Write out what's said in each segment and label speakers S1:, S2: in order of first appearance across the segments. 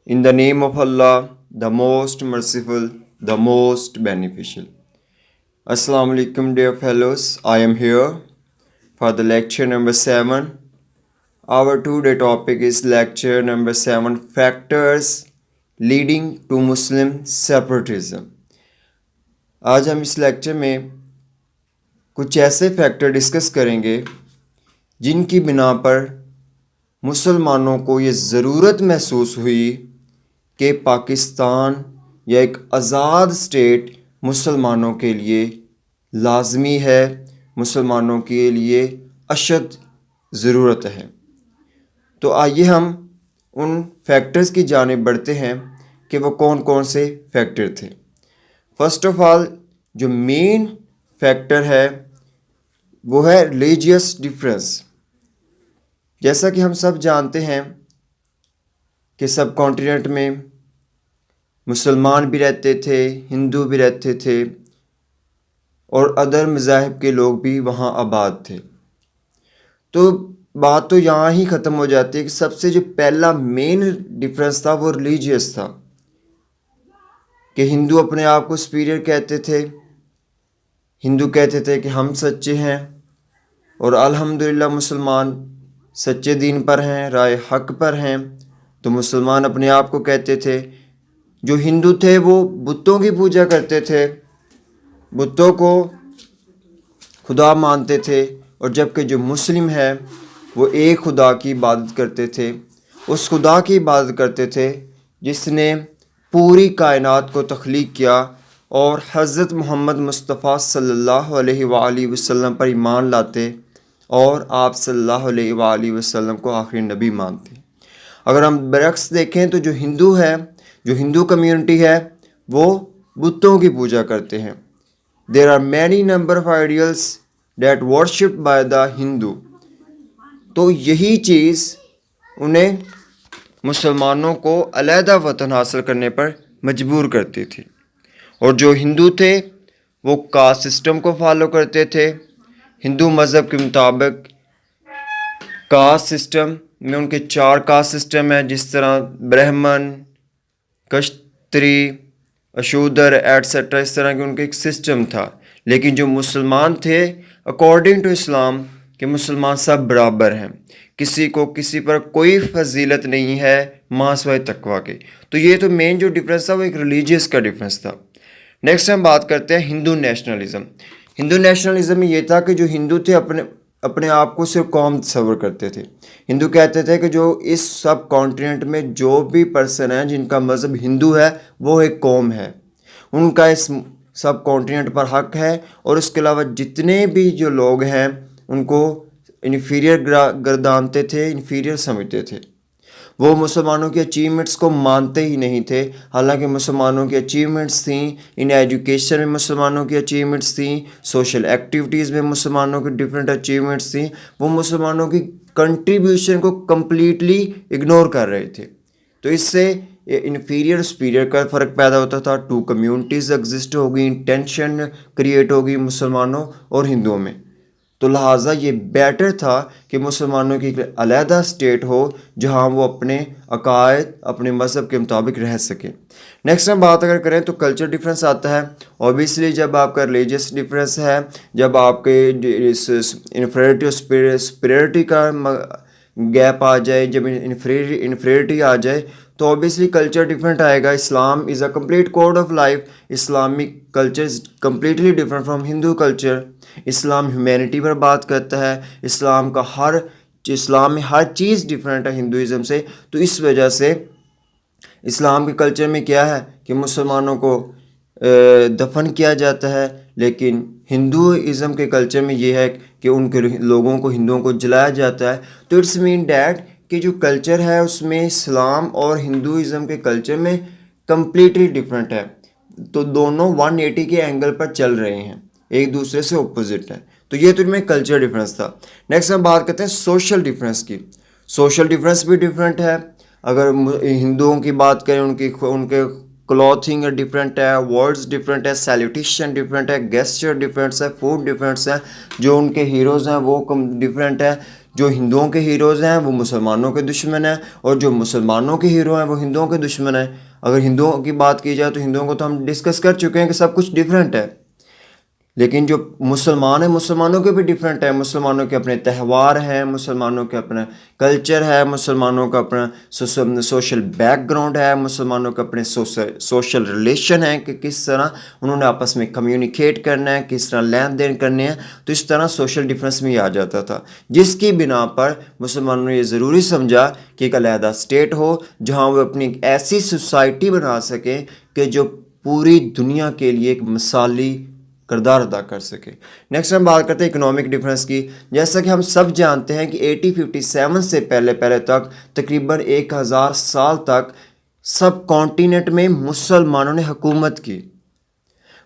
S1: In the name of Allah, the most merciful, the most beneficial. Assalamu alaikum, dear fellows. I am here for the lecture number 7. Our today topic is lecture number 7, Factors Leading to Muslim Separatism. آج ہم اس lecture میں کچھ ایسے factor discuss کریں گے جن کی بنا پر مسلمانوں کو یہ ضرورت محسوس ہوئی کہ پاکستان یا ایک آزاد اسٹیٹ مسلمانوں کے لیے لازمی ہے، مسلمانوں کے لیے اشد ضرورت ہے۔ تو آئیے ہم ان فیکٹرز کی جانب بڑھتے ہیں کہ وہ کون کون سے فیکٹر تھے۔ فرسٹ آف آل جو مین فیکٹر ہے وہ ہے ریلیجیس ڈفرینس۔ جیسا کہ ہم سب جانتے ہیں کہ سب کانٹیننٹ میں مسلمان بھی رہتے تھے، ہندو بھی رہتے تھے اور ادر مذاہب کے لوگ بھی وہاں آباد تھے۔ تو بات تو یہاں ہی ختم ہو جاتی ہے کہ سب سے جو پہلا مین ڈفرینس تھا وہ ریلیجیس تھا کہ ہندو اپنے آپ کو سپیریئر کہتے تھے، ہندو کہتے تھے کہ ہم سچے ہیں، اور الحمدللہ مسلمان سچے دین پر ہیں، رائے حق پر ہیں۔ تو مسلمان اپنے آپ کو کہتے تھے، جو ہندو تھے وہ بتوں کی پوجا کرتے تھے، بتوں کو خدا مانتے تھے، اور جبکہ جو مسلم ہے وہ ایک خدا کی عبادت کرتے تھے، اس خدا کی عبادت کرتے تھے جس نے پوری کائنات کو تخلیق کیا، اور حضرت محمد مصطفیٰ صلی اللہ علیہ وآلہ وسلم پر ایمان لاتے اور آپ صلی اللہ علیہ وآلہ وسلم کو آخری نبی مانتے۔ اگر ہم برعکس دیکھیں تو جو ہندو ہے، جو ہندو کمیونٹی ہے، وہ بتوں کی پوجا کرتے ہیں۔ There are many number of idols that worshipped by the Hindu۔ تو یہی چیز انہیں مسلمانوں کو علیحدہ وطن حاصل کرنے پر مجبور کرتی تھی، اور جو ہندو تھے وہ کاسٹ سسٹم کو فالو کرتے تھے۔ ہندو مذہب کے مطابق کاسٹ سسٹم میں ان کے 4 کاسٹ سسٹم ہیں، جس طرح برہمن، کشتری، اشودر ایٹسیٹرا، اس طرح کے ان کے ایک سسٹم تھا۔ لیکن جو مسلمان تھے اکارڈنگ ٹو اسلام کہ مسلمان سب برابر ہیں، کسی کو کسی پر کوئی فضیلت نہیں ہے ماں سوائے تقویٰ کے۔ تو یہ تو مین جو ڈفرینس تھا وہ ایک ریلیجیس کا ڈفرینس تھا۔ نیکسٹ ہم بات کرتے ہیں ہندو نیشنلزم۔ ہندو نیشنلزم میں یہ تھا کہ جو ہندو تھے اپنے آپ کو صرف قوم تصور کرتے تھے۔ ہندو کہتے تھے کہ جو اس سب کانٹیننٹ میں جو بھی پرسن ہیں جن کا مذہب ہندو ہے وہ ایک قوم ہے، ان کا اس سب کانٹیننٹ پر حق ہے، اور اس کے علاوہ جتنے بھی جو لوگ ہیں ان کو انفیریئر گردانتے تھے، انفیریئر سمجھتے تھے۔ وہ مسلمانوں کی اچیومنٹس کو مانتے ہی نہیں تھے، حالانکہ مسلمانوں کی اچیومنٹس تھیں، ان ایجوکیشن میں مسلمانوں کی اچیومنٹس تھیں، سوشل ایکٹیویٹیز میں مسلمانوں کی ڈفرینٹ اچیومنٹس تھیں۔ وہ مسلمانوں کی کنٹریبیوشن کو کمپلیٹلی اگنور کر رہے تھے۔ تو اس سے انفیریئر سپیریئر کا فرق پیدا ہوتا تھا، 2 کمیونٹیز ایگزسٹ ہو گئی، ٹینشن کریٹ ہو گئی مسلمانوں اور ہندوؤں میں۔ تو لہٰذا یہ بیٹر تھا کہ مسلمانوں کی ایک علیحدہ اسٹیٹ ہو جہاں وہ اپنے عقائد، اپنے مذہب کے مطابق رہ سکیں۔ نیکسٹ ہم بات اگر کریں تو کلچر ڈفرینس آتا ہے۔ اوبیسلی جب آپ کا ریلیجیس ڈفرینس ہے، جب آپ کے انفیریٹی اور سپیریورٹی کا گیپ آ جائے، جب انفیریٹی آ جائے تو اوبیسلی کلچر ڈفرینٹ آئے گا۔ اسلام is a complete code of life. اسلامک culture is completely different from Hindu culture. اسلام ہیومینٹی پر بات کرتا ہے، اسلام میں ہر چیز ڈفرینٹ ہے ہندوازم سے۔ تو اس وجہ سے اسلام کے کلچر میں کیا ہے کہ مسلمانوں کو دفن کیا جاتا ہے، لیکن ہندوازم کے کلچر میں یہ ہے کہ ان کے لوگوں کو، ہندوؤں کو جلایا جاتا ہے۔ تو اٹس مین دیٹ کہ جو کلچر ہے اس میں اسلام اور ہندوازم کے کلچر میں کمپلیٹلی ڈفرینٹ ہے۔ تو دونوں 180 کے اینگل پر چل رہے ہیں، ایک دوسرے سے اپوزٹ ہے۔ تو یہ تو ان میں کلچر ڈفرینس تھا۔ نیکسٹ ہم بات کرتے ہیں سوشل ڈفرینس کی۔ سوشل ڈفرینس بھی ڈفرینٹ ہے۔ اگر ہندوؤں کی بات کریں، ان کے کلوتھنگ ڈفرینٹ ہے، ورڈز ڈفرینٹ ہے، سیلوٹیشن ڈفرینٹ ہے، گیسچر ڈفرینٹ ہے، فوڈ ڈفرینٹس ہے، جو ان کے ہیروز ہیں وہ ڈفرینٹ ہے۔ جو ہندوؤں کے ہیروز ہیں وہ مسلمانوں کے دشمن ہیں، اور جو مسلمانوں کے ہیرو ہیں وہ ہندوؤں کے دشمن ہیں۔ اگر ہندوؤں کی بات کی جائے تو ہندوؤں کو تو ہم ڈسکس کر چکے ہیں کہ سب کچھ ڈیفرنٹ ہے، لیکن جو مسلمان ہیں مسلمانوں کے بھی ڈیفرنٹ ہے۔ مسلمانوں کے اپنے تہوار ہیں، مسلمانوں کے اپنا کلچر ہے، مسلمانوں کا اپنا سوشل بیک گراؤنڈ ہے، مسلمانوں کے اپنے سوشل ریلیشن ہیں کہ کس طرح انہوں نے آپس میں کمیونیکیٹ کرنا ہے، کس طرح لین دین کرنے ہیں۔ تو اس طرح سوشل ڈفرینس میں آ جاتا تھا، جس کی بنا پر مسلمانوں نے یہ ضروری سمجھا کہ ایک علیحدہ اسٹیٹ ہو جہاں وہ اپنی ایسی سوسائٹی بنا سکیں کہ جو پوری دنیا کے لیے ایک مثالی کردار ادا کر سکے۔ نیکسٹ ہم بات کرتے ہیں اکنامک ڈیفرنس کی۔ جیسا کہ ہم سب جانتے ہیں کہ 1857 سے پہلے تک تقریباً 1000 سال تک سب کانٹیننٹ میں مسلمانوں نے حکومت کی۔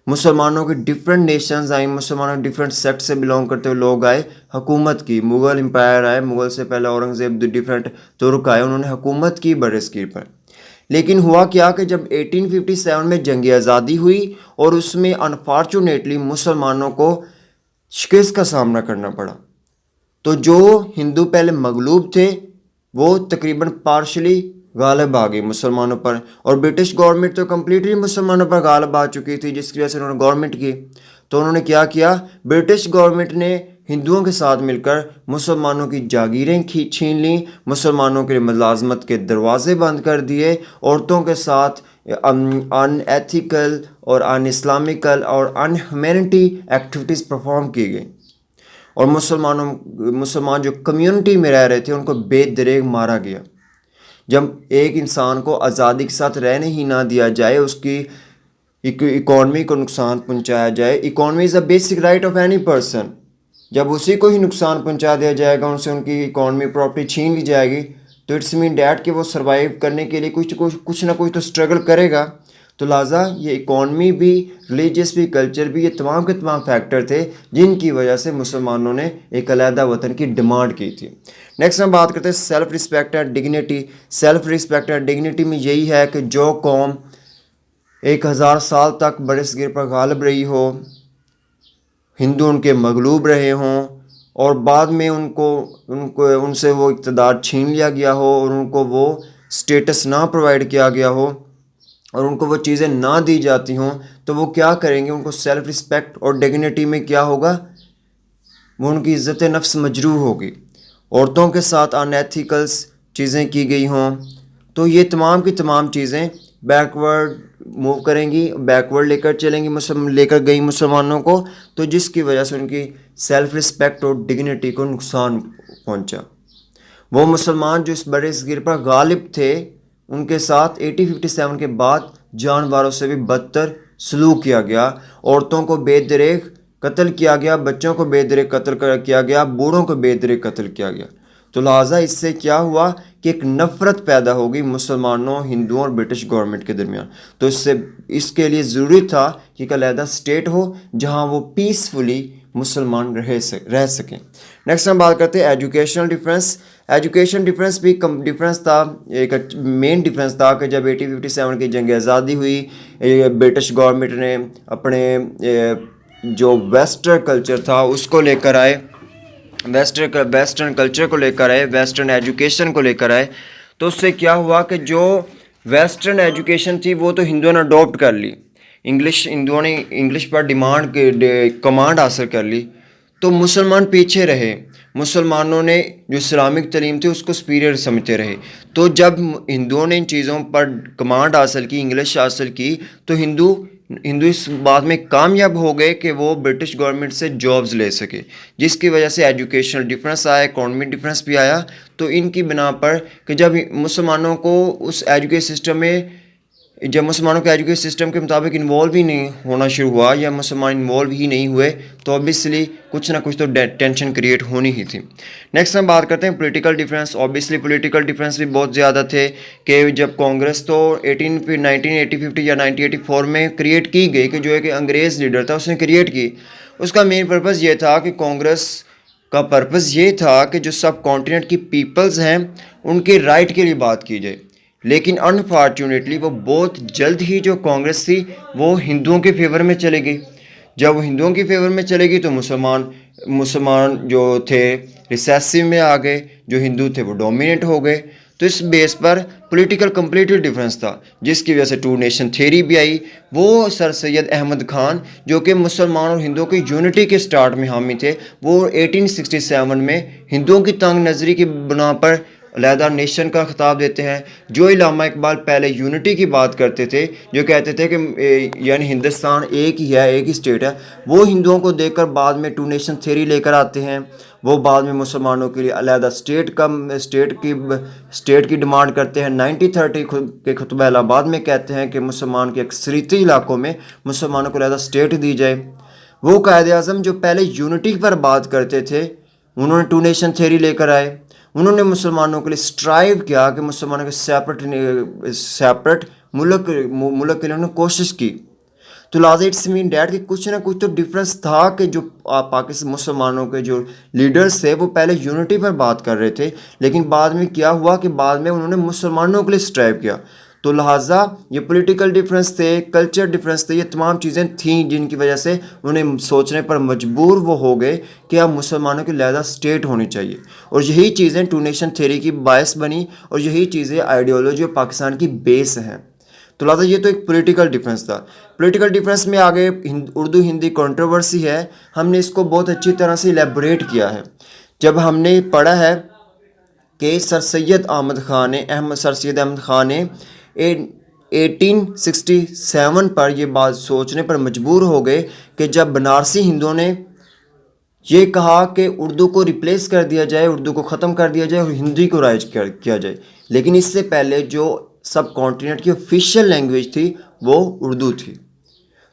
S1: مسلمانوں کی ڈفرینٹ نیشنز آئیں، مسلمانوں کے ڈفرینٹ سیکٹ سے بلونگ کرتے ہوئے لوگ آئے، حکومت کی۔ مغل امپائر آئے، مغل سے پہلے اورنگزیب، ڈفرینٹ ترک آئے، انہوں نے حکومت کی بر صغیر پر۔ لیکن ہوا کیا کہ جب 1857 میں جنگ آزادی ہوئی اور اس میں انفارچونیٹلی مسلمانوں کو شکست کا سامنا کرنا پڑا، تو جو ہندو پہلے مغلوب تھے وہ تقریباً پارشلی غالب آ گئی مسلمانوں پر، اور برٹش گورنمنٹ تو کمپلیٹلی مسلمانوں پر غالب آ چکی تھی، جس کی وجہ سے انہوں نے گورنمنٹ کی۔ تو انہوں نے کیا برٹش گورنمنٹ نے ہندوؤں کے ساتھ مل کر مسلمانوں کی جاگیریں چھین لیں، مسلمانوں کے ملازمت کے دروازے بند کر دیے، عورتوں کے ساتھ ان ایتھیکل اور ان اسلامکل اور ان ہیومینٹی ایکٹیویٹیز پرفارم کی گئی، اور مسلمان جو کمیونٹی میں رہ رہے تھے ان کو بے دریغ مارا گیا۔ جب ایک انسان کو آزادی کے ساتھ رہنے ہی نہ دیا جائے، اس کی اکانومی کو نقصان پہنچایا جائے، economy is a basic right of any person, جب اسی کو ہی نقصان پہنچا دیا جائے گا، ان سے ان کی اکانومی پراپرٹی چھین لی جائے گی، تو اٹس مین ڈیٹ کہ وہ سروائیو کرنے کے لیے کچھ نہ کچھ تو اسٹرگل کرے گا۔ تو لہٰذا یہ اکانومی بھی، ریلیجیس بھی، کلچر بھی، یہ تمام کے تمام فیکٹر تھے جن کی وجہ سے مسلمانوں نے ایک علیحدہ وطن کی ڈیمانڈ کی تھی۔ نیکسٹ ہم بات کرتے ہیں self respect and dignity. Self respect and dignity میں یہی ہے کہ جو قوم 1000 سال تک برصغیر پر غالب رہی ہو، ہندو ان کے مغلوب رہے ہوں، اور بعد میں ان سے وہ اقتدار چھین لیا گیا ہو، اور ان کو وہ اسٹیٹس نہ پرووائڈ کیا گیا ہو، اور ان کو وہ چیزیں نہ دی جاتی ہوں، تو وہ کیا کریں گے؟ ان کو سیلف رسپیکٹ اور ڈگنیٹی میں کیا ہوگا؟ وہ ان کی عزت نفس مجروح ہوگی۔ عورتوں کے ساتھ ان ایتھیکلس چیزیں کی گئی ہوں، تو یہ تمام کی تمام چیزیں بیکورڈ موو کریں گی، بیکورڈ لے کر چلیں گی، لے کر گئی مسلمانوں کو، تو جس کی وجہ سے ان کی سیلف رسپیکٹ اور ڈگنیٹی کو نقصان پہنچا۔ وہ مسلمان جو اس بر صغیر پر غالب تھے، ان کے ساتھ 1857 کے بعد جانوروں سے بھی بدتر سلوک کیا گیا، عورتوں کو بے دریغ قتل کیا گیا، بچوں کو بے دریغ قتل کیا گیا، بوڑھوں کو بے دریغ قتل کیا گیا۔ تو لہٰذا اس سے کیا ہوا کہ ایک نفرت پیدا ہوگی مسلمانوں، ہندوؤں اور برٹش گورنمنٹ کے درمیان۔ تو اس کے لیے ضروری تھا کہ ایک علیحدہ اسٹیٹ ہو جہاں وہ پیسفلی مسلمان رہ سکیں۔ نیکسٹ ہم بات کرتے ہیں ایجوکیشنل ڈفرینس۔ ایجوکیشن ڈفرینس بھی ڈفرینس تھا، ایک مین ڈفرینس تھا کہ جب 1857 کی جنگ آزادی ہوئی، برٹش گورنمنٹ نے اپنے جو ویسٹرن کلچر تھا اس کو لے کر آئے، ویسٹرن کلچر کو لے کر آئے، ویسٹرن ایجوکیشن کو لے کر آئے، تو اس سے کیا ہوا کہ جو ویسٹرن ایجوکیشن تھی وہ تو ہندوؤں نے اڈاپٹ کر لی، ہندوؤں نے انگلش پر کمانڈ حاصل کر لی، تو مسلمان پیچھے رہے۔ مسلمانوں نے جو اسلامک تعلیم تھی اس کو سپیریئر سمجھتے رہے۔ تو جب ہندوؤں نے ان چیزوں پر کمانڈ حاصل کی، انگلش حاصل کی، تو ہندو اس بات میں کامیاب ہو گئے کہ وہ برٹش گورنمنٹ سے جابز لے سکے، جس کی وجہ سے ایجوکیشنل ڈفرینس آیا، اکانومی ڈفرینس بھی آیا۔ تو ان کی بنا پر کہ جب مسلمانوں کو اس ایجوکیشن سسٹم میں، جب مسلمانوں کے ایجوکیشن سسٹم کے مطابق انوالو ہی نہیں ہونا شروع ہوا، یا مسلمان انوالو ہی نہیں ہوئے، تو اوبیسلی کچھ نہ کچھ تو ٹینشن کریٹ ہونی ہی تھی۔ نیکسٹ ہم بات کرتے ہیں political difference. Obviously political difference بھی بہت زیادہ تھے کہ جب کانگریس تو 1980 یا 1984 میں کریٹ کی گئی، کہ جو ایک انگریز لیڈر تھا اس نے کریٹ کی، اس کا مین پرپز یہ تھا کہ کانگریس کا پرپز یہ تھا کہ جو سب کانٹیننٹ کی پیپلز ہیں ان کے رائٹ کے لیے بات کی جائے۔ لیکن انفارچونیٹلی وہ بہت جلد ہی جو کانگریس تھی وہ ہندوؤں کے فیور میں چلے گئی۔ جب وہ ہندوؤں کے فیور میں چلے گی تو مسلمان مسلمان جو تھے ریسیسو میں آ گئے, جو ہندو تھے وہ ڈومینیٹ ہو گئے. تو اس بیس پر پولیٹیکل کمپلیٹلی ڈفرینس تھا, جس کی وجہ سے ٹو نیشن تھیوری بھی آئی. وہ سر سید احمد خان جو کہ مسلمان اور ہندوؤں کی یونٹی کے سٹارٹ میں حامی تھے, وہ 1867 میں ہندوؤں کی تنگ نظری کی بنا پر علیحدہ نیشن کا خطاب دیتے ہیں. جو علامہ اقبال پہلے یونٹی کی بات کرتے تھے, جو کہتے تھے کہ یعنی ہندوستان ایک ہی ہے, ایک ہی اسٹیٹ ہے, وہ ہندوؤں کو دیکھ کر بعد میں ٹو نیشن تھیوری لے کر آتے ہیں. وہ بعد میں مسلمانوں کے لیے علیحدہ اسٹیٹ کی ڈیمانڈ کرتے ہیں. 1930 کے خطبہ الہ آباد میں کہتے ہیں کہ مسلمان کے اکثریتی علاقوں میں مسلمانوں کو علیحدہ اسٹیٹ دی جائے. وہ قائد اعظم جو پہلے یونٹی پر بات کرتے تھے, انہوں نے ٹو نیشن تھیوری لے کر آئے. انہوں نے مسلمانوں کے لیے اسٹرائیو کیا کہ مسلمانوں کے سیپریٹ ملک کے لیے انہوں نے کوشش کی. تو لہٰذا اٹس مین ڈیٹ کہ کچھ نہ کچھ تو ڈفرینس تھا کہ جو پاکستان مسلمانوں کے جو لیڈرز تھے وہ پہلے یونٹی پر بات کر رہے تھے, لیکن بعد میں کیا ہوا کہ بعد میں انہوں نے مسلمانوں کے لیے اسٹرائیو کیا. تو لہٰذا یہ پولیٹیکل ڈفرینس تھے, کلچر ڈفرینس تھے, یہ تمام چیزیں تھیں جن کی وجہ سے انہیں سوچنے پر مجبور وہ ہو گئے کہ اب مسلمانوں کی علیحدہ اسٹیٹ ہونی چاہیے. اور یہی چیزیں ٹو نیشن تھیوری کی باعث بنی, اور یہی چیزیں آئیڈیالوجی اور پاکستان کی بیس ہیں. تو لہٰذا یہ تو ایک پولیٹیکل ڈفرینس تھا. پولیٹیکل ڈفرینس میں آگے اردو ہندی کنٹروورسی ہے, ہم نے اس کو بہت اچھی طرح سے ایلیبوریٹ کیا ہے. جب ہم نے پڑھا ہے کہ سر سید احمد خان نے 1867 پر یہ بات سوچنے پر مجبور ہو گئے کہ جب بنارسی ہندوؤں نے یہ کہا کہ اردو کو ریپلیس کر دیا جائے, اردو کو ختم کر دیا جائے اور ہندی کو رائج کیا جائے, لیکن اس سے پہلے جو سب کانٹیننٹ کی آفیشیل لینگویج تھی وہ اردو تھی.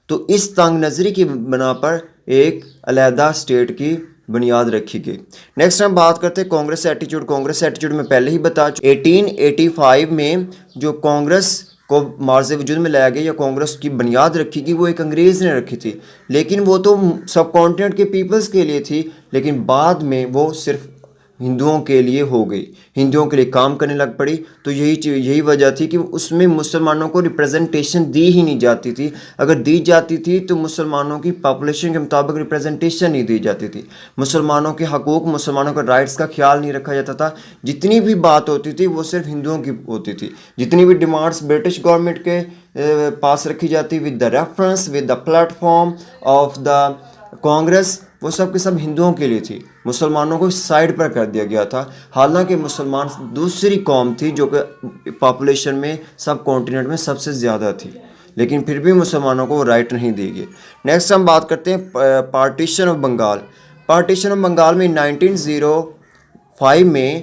S1: تو اس تنگ نظری کی بنا پر ایک علیحدہ اسٹیٹ کی بنیاد رکھی گئی. نیکسٹ ہم بات کرتے ہیں کانگریس ایٹیچیوڈ. کانگریس ایٹیچیوڈ میں پہلے ہی بتا چکا, 1885 میں جو کانگریس کو معرض وجود میں لایا گیا یا کانگریس کی بنیاد رکھی گئی, وہ ایک انگریز نے رکھی تھی, لیکن وہ تو سب کانٹیننٹ کے پیپلز کے لیے تھی, لیکن بعد میں وہ صرف ہندوؤں کے لیے ہو گئی, ہندوؤں کے لیے کام کرنے لگ پڑی. تو یہی وجہ تھی کہ اس میں مسلمانوں کو ریپریزنٹیشن دی ہی نہیں جاتی تھی. اگر دی جاتی تھی تو مسلمانوں کی پاپولیشن کے مطابق ریپریزنٹیشن نہیں دی جاتی تھی. مسلمانوں کے حقوق, مسلمانوں کے رائٹس کا خیال نہیں رکھا جاتا تھا. جتنی بھی بات ہوتی تھی وہ صرف ہندوؤں کی ہوتی تھی. جتنی بھی ڈیمانڈس برٹش گورنمنٹ کے پاس رکھی جاتی with the reference with the plate form of the Congress, وہ سب کے سب ہندوؤں کے لیے تھی. مسلمانوں کو سائڈ پر کر دیا گیا تھا, حالانکہ مسلمان دوسری قوم تھی جو کہ پاپولیشن میں سب کانٹیننٹ میں سب سے زیادہ تھی, لیکن پھر بھی مسلمانوں کو وہ رائٹ نہیں دی گئی. نیکسٹ ہم بات کرتے ہیں partition of Bengal. Partition of Bengal میں 1905 میں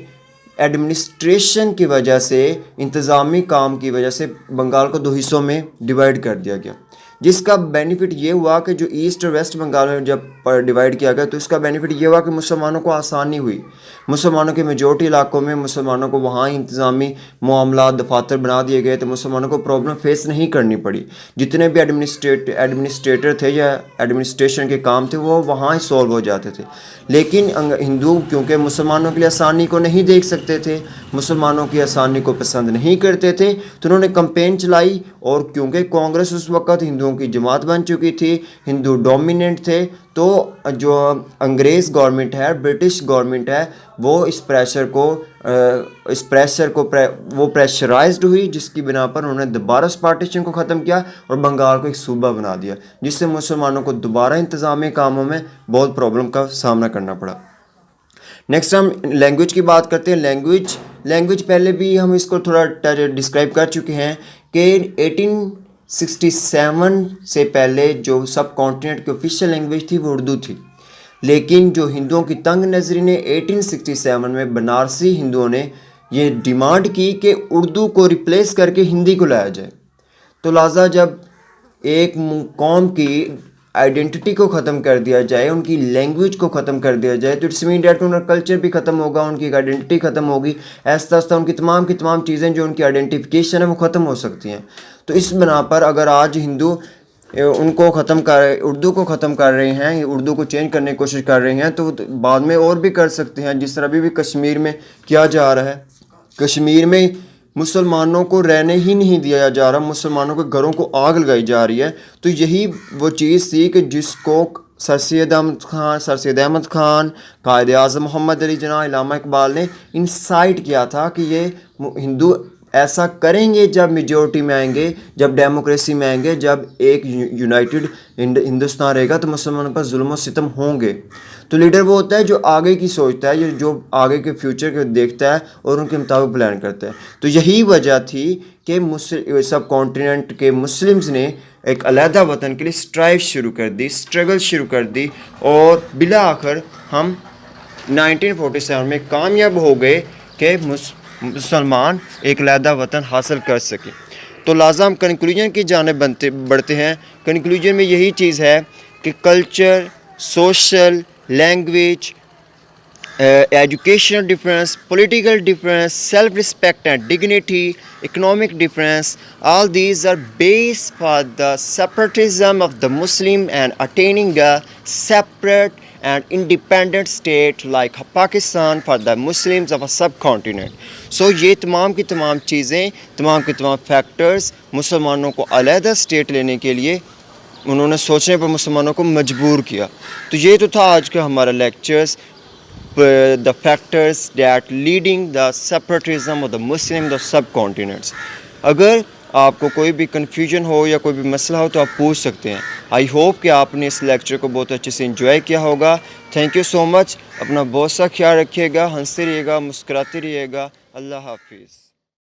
S1: ایڈمنسٹریشن کی وجہ سے, انتظامی کام کی وجہ سے بنگال کو 2 حصوں میں ڈیوائڈ کر دیا گیا, جس کا بینیفٹ یہ ہوا کہ جو ایسٹ اور ویسٹ بنگال میں جب ڈیوائڈ کیا گیا تو اس کا بینیفٹ یہ ہوا کہ مسلمانوں کو آسانی ہوئی. مسلمانوں کے میجورٹی علاقوں میں مسلمانوں کو وہاں انتظامی معاملات, دفاتر بنا دیے گئے, تو مسلمانوں کو پرابلم فیس نہیں کرنی پڑی. جتنے بھی ایڈمنسٹریٹر تھے یا ایڈمنسٹریشن کے کام تھے وہ وہاں ہی سولو ہو جاتے تھے. لیکن ہندو کیونکہ مسلمانوں کے لیے آسانی کو نہیں دیکھ سکتے تھے, مسلمانوں کی آسانی کو پسند نہیں کرتے تھے, تو انہوں نے کمپین چلائی. اور کیونکہ کانگریس اس وقت ہندوؤں کی جماعت بن چکی تھی, ہندو ڈومیننٹ تھے, تو جو انگریز گورنمنٹ ہے, برٹش گورنمنٹ ہے, وہ اس پریشر کو وہ پریشرائزڈ ہوئی, جس کی بنا پر انہوں نے دوبارہ اس پارٹیشن کو ختم کیا اور بنگال کو ایک صوبہ بنا دیا, جس سے مسلمانوں کو دوبارہ انتظامی کاموں میں بہت پرابلم کا سامنا کرنا پڑا. نیکسٹ ہم لینگویج کی بات کرتے ہیں. لینگویج پہلے بھی ہم اس کو تھوڑا ڈسکرائب کر چکے ہیں کہ 1867 سے پہلے جو سب کانٹیننٹ کی آفیشیل لینگویج تھی وہ اردو تھی, لیکن جو ہندوؤں کی تنگ نظری نے 1867 میں بنارسی ہندوؤں نے یہ ڈیمانڈ کی کہ اردو کو ریپلیس کر کے ہندی کو لایا جائے. تو لہٰذا جب ایک قوم کی آئیڈینٹی کو ختم کر دیا جائے, ان کی لینگویج کو ختم کر دیا جائے, تو اٹس مین ڈیٹ ان کا کلچر بھی ختم ہوگا, ان کی آئیڈینٹی ختم ہوگی, ایسا ایسا ان کی تمام چیزیں جو ان کی آئیڈینٹیفیکیشن ہے وہ ختم ہو سکتی ہیں. تو اس بنا پر اگر آج ہندو ان کو اردو کو ختم کر رہے ہیں, اردو کو چینج کرنے کی کوشش کر رہے ہیں, تو بعد میں اور بھی کر سکتے ہیں, جس طرح بھی کشمیر میں کیا جا رہا ہے. کشمیر میں مسلمانوں کو رہنے ہی نہیں دیا جا رہا, مسلمانوں کے گھروں کو آگ لگائی جا رہی ہے. تو یہی وہ چیز تھی کہ جس کو سر سید احمد خان, قائد اعظم محمد علی جناح, علامہ اقبال نے انسائٹ کیا تھا کہ یہ ہندو ایسا کریں گے جب میجورٹی میں آئیں گے, جب ڈیموکریسی میں آئیں گے, جب ایک یونائٹڈ ہندوستان رہے گا تو مسلمانوں پر ظلم و ستم ہوں گے. تو لیڈر وہ ہوتا ہے جو آگے کی سوچتا ہے, جو آگے کے فیوچر کو دیکھتا ہے اور ان کے مطابق پلان کرتا ہے. تو یہی وجہ تھی کہ سب کانٹیننٹ کے مسلمز نے ایک علیحدہ وطن کے لیے اسٹرائیو شروع کر دی, اسٹرگل شروع کر دی, اور بالآخر ہم 1947 میں کامیاب ہو گئے کہ مسلمان ایک علیحدہ وطن حاصل کر سکے. تو لہٰذا ہم کنکلوژن کی جانب بڑھتے ہیں. کنکلوژن میں یہی چیز ہے کہ culture, social, language, educational difference, political difference, self respect and dignity, economic difference, all these are base for the separatism of the Muslim and attaining a separate and independent state like Pakistan for the Muslims of a subcontinent. So یہ تمام کی تمام چیزیں, تمام کے تمام factors مسلمانوں کو علیحدہ اسٹیٹ لینے کے لیے انہوں نے سوچنے پر مسلمانوں کو مجبور کیا. تو یہ تو تھا آج کا ہمارا lectures, the factors that leading the separatism of the Muslim the subcontinents. اگر آپ کو کوئی بھی کنفیوژن ہو یا کوئی بھی مسئلہ ہو تو آپ پوچھ سکتے ہیں. آئی ہوپ کہ آپ نے اس لیکچر کو بہت اچھے سے انجوائے کیا ہوگا. تھینک یو سو مچ. اپنا بہت سا خیال رکھیے گا, ہنستے رہیے گا, مسکراتے رہیے گا. اللہ حافظ.